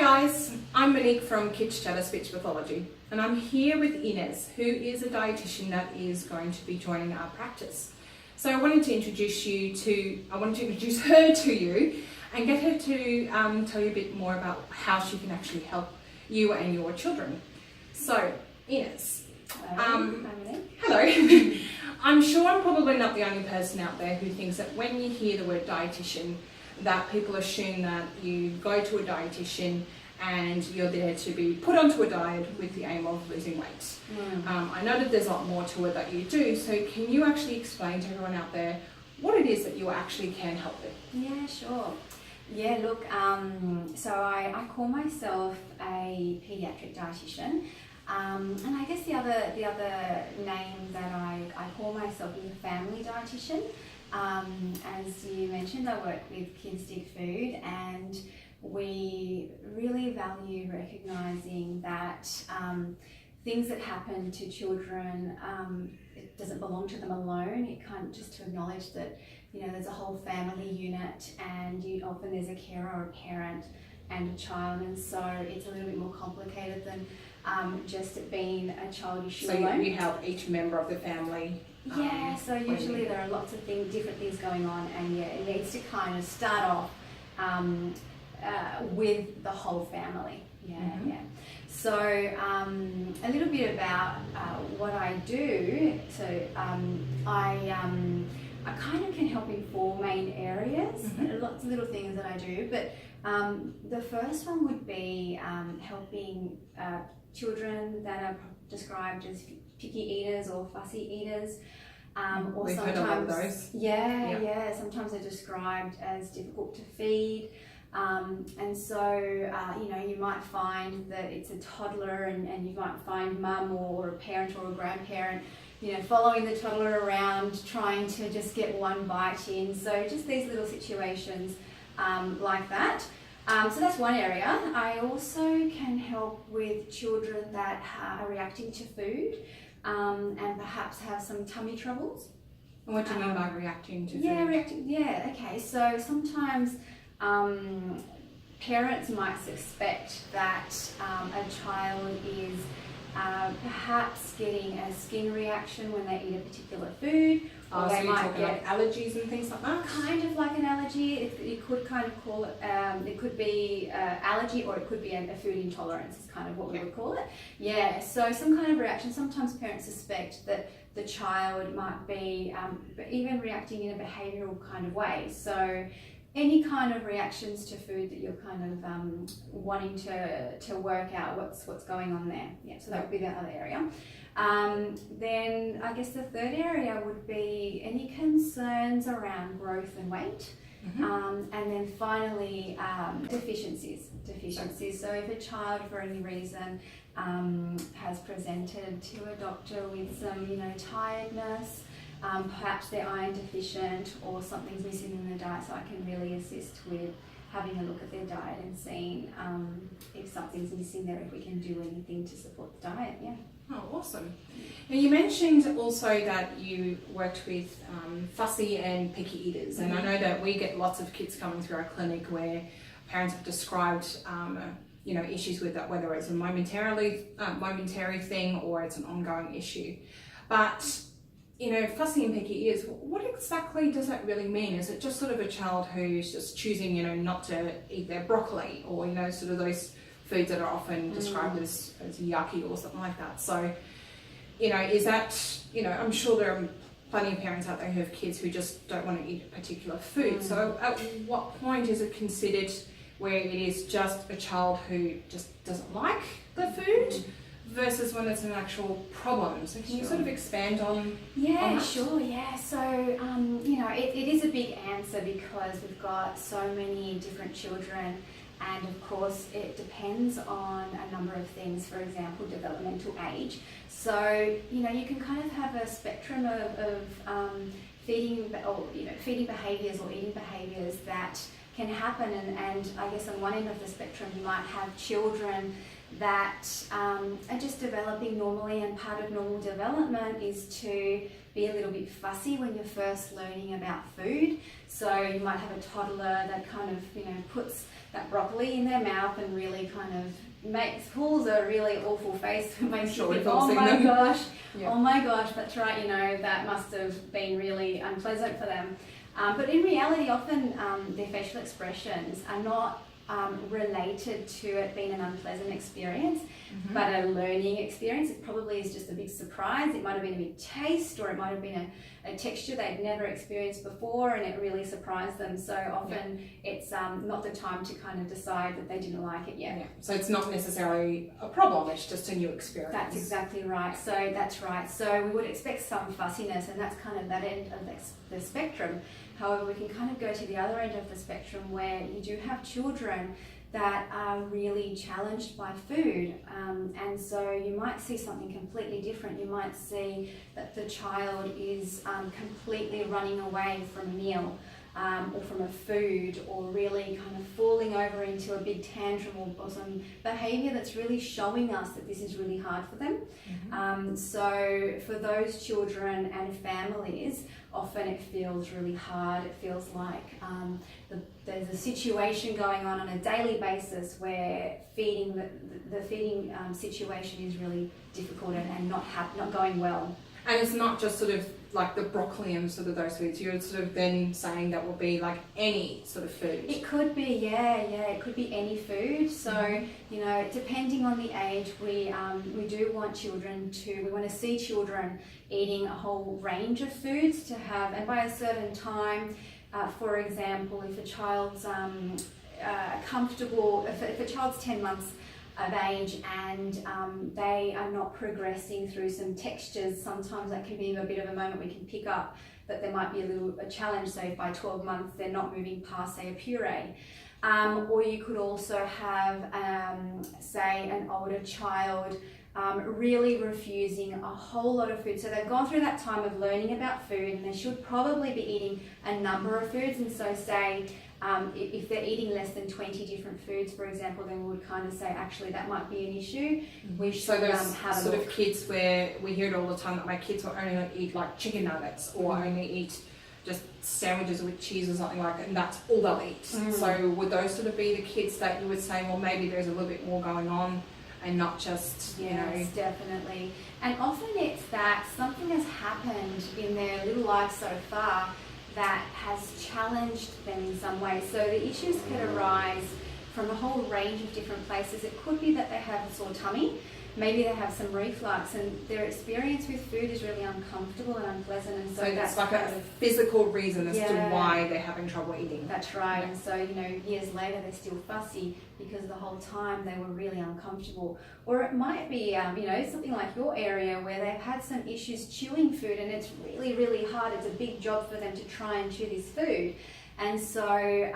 guys, I'm Monique from Kids Chatter Speech Pathology, and I'm here with Ines, who is a dietitian that is going to be joining our practice. So I wanted to introduce her to you and get her to tell you a bit more about how she can actually help you and your children. So, Ines. Hello. I'm sure I'm probably not the only person out there who thinks that when you hear the word dietitian, that people assume that you go to a dietitian and you're there to be put onto a diet with the aim of losing weight. I know that there's a lot more to it that you do, so can you actually explain to everyone out there what it is that you actually can help with? Yeah, sure. Yeah, look, so I call myself a paediatric dietitian. And I guess the other name that I call myself is a family dietitian. As you mentioned, I work with Kids Dig Food, and we really value recognising that things that happen to children, it doesn't belong to them alone. It kind of just to acknowledge that, you know, there's a whole family unit, and often there's a carer or a parent and a child, and so it's a little bit more complicated than just it being a child issue alone. So you help each member of the family? Yeah, so usually there are lots of different things going on, and yeah, it needs to kind of start off with the whole family. Yeah. So a little bit about what I do. So I kind of can help in 4 main areas. Lots of little things that I do, but the first one would be helping children that are described as picky eaters or fussy eaters. Or We've sometimes, heard a lot of those. Yeah. Sometimes they're described as difficult to feed. And so, you know, you might find that it's a toddler, and you might find mum or a parent or a grandparent, you know, following the toddler around, trying to just get one bite in. So just these little situations like that. So that's one area. I also can help with children that are reacting to food and perhaps have some tummy troubles. And what do you mean by reacting to food? Yeah, okay. So sometimes parents might suspect that a child is perhaps getting a skin reaction when they eat a particular food. Or so they you're might talking get like allergies and things like that? Kind of like an allergy. You could kind of call it, it could be allergy, or it could be a food intolerance is kind of what we would call it. Yeah, so some kind of reaction. Sometimes parents suspect that the child might be even reacting in a behavioural kind of way. So any kind of reactions to food that you're kind of wanting to work out what's going on there. Yeah, so that would be the other area. Then I guess the third area would be any concerns around growth and weight. And then finally, deficiencies. So if a child for any reason has presented to a doctor with some, you know, tiredness, perhaps they're iron deficient or something's missing in their diet, so I can really assist with having a look at their diet and seeing if something's missing there, if we can do anything to support the diet. Yeah. Oh, awesome. Now you mentioned also that you worked with fussy and picky eaters, and I know that we get lots of kids coming through our clinic where parents have described you know, issues with that, whether it's a momentary thing or it's an ongoing issue. But you know, fussy and picky eaters, what exactly does that really mean? Is it just sort of a child who's just choosing, you know, not to eat their broccoli, or, you know, sort of those foods that are often described as yucky or something like that? So, you know, is that, you know, I'm sure there are plenty of parents out there who have kids who just don't want to eat a particular food. So at what point is it considered where it is just a child who just doesn't like the food versus when it's an actual problem? So can you sort of expand on that? Sure, yeah. So, you know, it is a big answer because we've got so many different children, and of course it depends on a number of things, for example, developmental age. So, you know, you can kind of have a spectrum of feeding behaviours or eating behaviours that can happen. And I guess on one end of the spectrum, you might have children that are just developing normally, and part of normal development is to be a little bit fussy when you're first learning about food. So you might have a toddler that kind of, puts that broccoli in their mouth and really kind of pulls a really awful face and makes you think, oh my gosh, yeah. Oh my gosh, that's right, that must have been really unpleasant for them. But in reality, often their facial expressions are not related to it being an unpleasant experience, but a learning experience. It probably is just a big surprise. It might have been a big taste, or it might have been a texture they'd never experienced before, and it really surprised them. So often it's not the time to kind of decide that they didn't like it yet. Yeah. So it's not necessarily a problem, it's just a new experience. That's exactly right. So that's right. So we would expect some fussiness, and that's kind of that end of the spectrum. However, we can kind of go to the other end of the spectrum where you do have children that are really challenged by food, and so you might see something completely different. You might see that the child is completely running away from a meal or from a food, or really kind of falling over into a big tantrum or some behaviour that's really showing us that this is really hard for them. So for those children and families, often it feels really hard. It feels like there's a situation going on a daily basis where feeding the feeding situation is really difficult and not going well. And it's not just sort of like the broccoli and sort of those foods. You're sort of then saying that will be like any sort of food. It could be, yeah. It could be any food. So, depending on the age, we do want we want to see children eating a whole range of foods to have, and by a certain time, for example, if a child's comfortable, if a child's 10 months of age and they are not progressing through some textures, sometimes that can be a bit of a moment we can pick up that there might be a challenge. So if by 12 months they're not moving past, say, a puree. Or you could also have, say, an older child really refusing a whole lot of food. So they've gone through that time of learning about food, and they should probably be eating a number of foods. And so say, if they're eating less than 20 different foods, for example, then we would kind of say, actually, that might be an issue. We should so there's have sort of kids where we hear it all the time that my kids will only eat like chicken nuggets or only eat just sandwiches with cheese or something like that, and that's all they'll eat. So would those sort of be the kids that you would say, well, maybe there's a little bit more going on and not just, Yes, definitely. And often it's that something has happened in their little life so far that has challenged them in some way. So the issues could arise from a whole range of different places. It could be that they have a sore tummy, maybe they have some reflux, and their experience with food is really uncomfortable and unpleasant, and so that's like a physical reason as to why they're having trouble eating. That's right. And so years later they're still fussy because the whole time they were really uncomfortable. Or it might be something like your area where they've had some issues chewing food, and it's really, really hard. It's a big job for them to try and chew this food. And so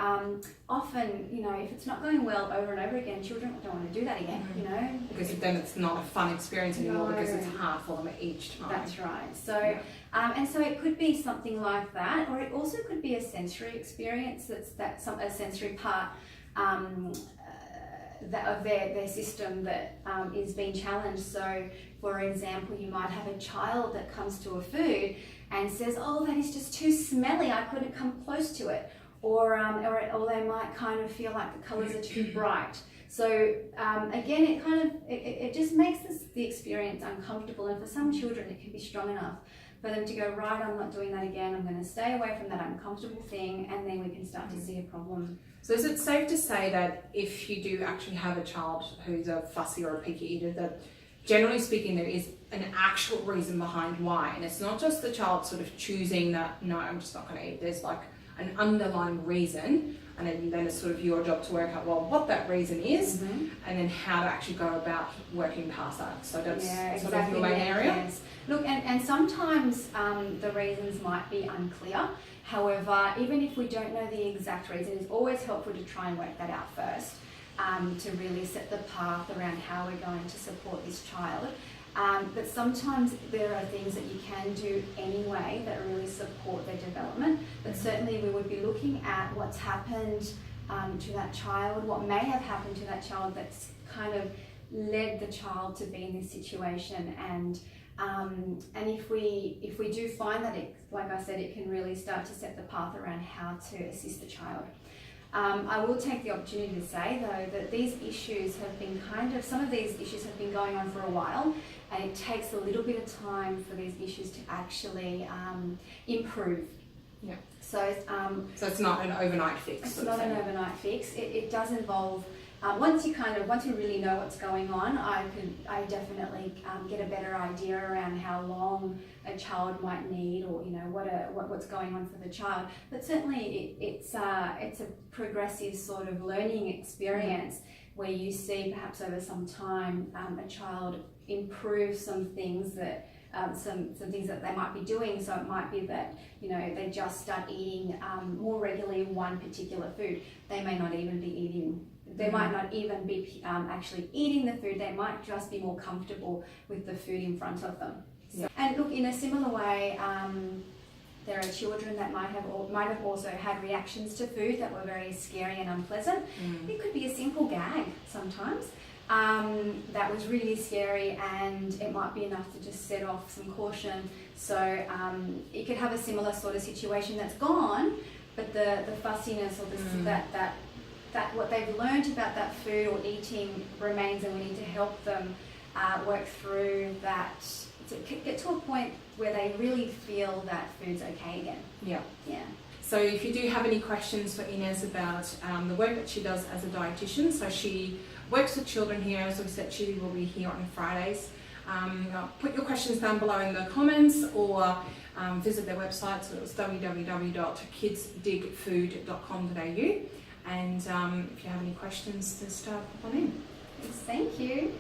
often, if it's not going well over and over again, children don't want to do that again, Because then it's not a fun experience anymore, because it's hard for them each time. That's right. So, and so it could be something like that, or it also could be a sensory experience a sensory part of their system that is being challenged. So, for example, you might have a child that comes to a food and says, "Oh, that is just too smelly. I couldn't come close to it," or they might kind of feel like the colours are too bright. So again, it just makes the experience uncomfortable. And for some children, it can be strong enough for them to go, right, I'm not doing that again. I'm going to stay away from that uncomfortable thing, and then we can start to see a problem. So is it safe to say that if you do actually have a child who's a fussy or a picky eater, that generally speaking, there is an actual reason behind why, and it's not just the child sort of choosing that, no, I'm just not going to eat. There's like an underlying reason, and then it's sort of your job to work out, well, what that reason is, and then how to actually go about working past that. So that's sort of your main area. Yes. Look, and sometimes the reasons might be unclear. However, even if we don't know the exact reason, it's always helpful to try and work that out first. To really set the path around how we're going to support this child. But sometimes there are things that you can do anyway that really support their development. But certainly we would be looking at what's happened to that child, what may have happened to that child that's kind of led the child to be in this situation. And if we do find that, like I said, it can really start to set the path around how to assist the child. I will take the opportunity to say, though, that these issues have been some of these issues have been going on for a while, and it takes a little bit of time for these issues to actually improve. Yeah. So it's not an overnight fix. It's not an overnight fix. It does involve, once you really know what's going on, I definitely get a better idea around how long a child might need, or what's going on for the child. But certainly it's a progressive sort of learning experience where you see perhaps over some time a child improve some things that some things that they might be doing. So it might be that they just start eating more regularly one particular food. They may not even be eating. They might not even be actually eating the food. They might just be more comfortable with the food in front of them. Yeah. And look, in a similar way, there are children that might have also had reactions to food that were very scary and unpleasant. It could be a simple gag sometimes. That was really scary, and it might be enough to just set off some caution. So it could have a similar sort of situation that's gone, but the fussiness or that what they've learned about that food or eating remains, and we need to help them work through that to get to a point where they really feel that food's okay again. Yeah. Yeah. So if you do have any questions for Ines about the work that she does as a dietitian, so she works with children here, as we said, she will be here on Fridays. Put your questions down below in the comments, or visit their website. So it's www.kidsdigfood.com.au. And if you have any questions, just pop on in. Thank you.